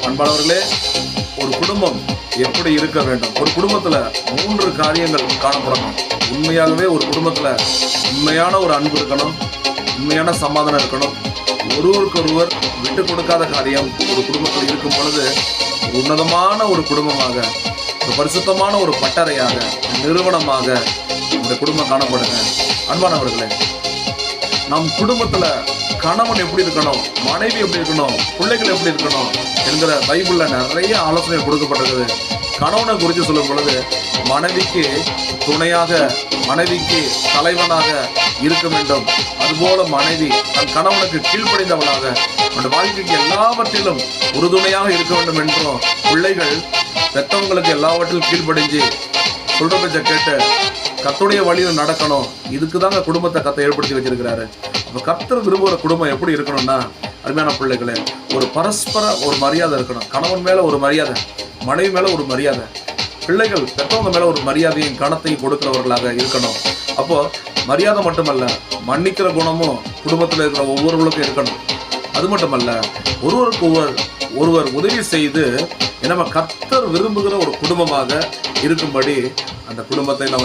அன்பானவர்களே, ஒரு குடும்பம் எப்படி இருக்க வேண்டும்? ஒரு குடும்பத்துல 3 காரியங்கள் காணப்படணும். உண்மையாகவே ஒரு குடும்பத்துல உண்மையான ஒரு அன்பு இருக்கணும், உண்மையான சமாதானம் இருக்கணும், ஒருவருக்கொருவர் விட்டு கொடுக்காத காரியம் ஒரு குடும்பத்தில் இருக்கும் பொழுது உன்னதமான ஒரு குடும்பமாக, ஒரு பரிசுத்தமான ஒரு பட்டறையாக, நிறுவனமாக இந்த குடும்பம் காணப்படுங்க. அன்பானவர்களே, நம் குடும்பத்துல கணவன் எப்படி இருக்கணும், மனைவி எப்படி இருக்கணும், பிள்ளைகள் எப்படி இருக்கணும் என்கிற பைபிள்ல நிறைய ஆலோசனை கொடுக்கப்பட்டிருக்குது. கணவனை குறித்து சொல்லும் பொழுது மனைவிக்கு துணையாக, மனைவிக்கு தலைவனாக இருக்க வேண்டும். அதுபோல மனைவி தன் கணவனுக்கு கீழ்ப்படிந்தவளாக அந்த வாழ்க்கைக்கு எல்லாவற்றிலும் உறுதுணையாக இருக்க வேண்டும் என்றும், பிள்ளைகள் பெற்றவங்களுக்கு எல்லாவற்றிலும் கீழ்ப்படிஞ்சு சொல்ற பேச்ச கேட்டு கர்த்தருடைய வழியில் நடக்கணும். இதுக்கு தாங்க குடும்பத்தை கர்த்தர் ஏற்படுத்தி வச்சிருக்கிறாரு. அப்ப கர்த்தர் விரும்புகிற குடும்பம் எப்படி இருக்கணும்னா, அருமையான பிள்ளைகளே, ஒரு பரஸ்பர ஒரு மரியாதை இருக்கணும். கணவன் மேல ஒரு மரியாதை, மனைவி மேல ஒரு மரியாதை, பிள்ளைகள் பெற்றவங்க மேல ஒரு மரியாதையும் கணத்தையும் கொடுக்கிறவர்களாக இருக்கணும். அப்போ மரியாதை மட்டுமல்ல, மன்னிக்கிற குணமும் குடும்பத்தில் இருக்கிற ஒவ்வொருவருக்கும் இருக்கணும். அது மட்டுமல்ல, ஒருவருக்கு ஒருவர் உதவி செய்து நம்ம கர்த்தர் விரும்புகிற ஒரு குடும்பமாக இருக்கும்படி அந்த குடும்பத்தை நம்ம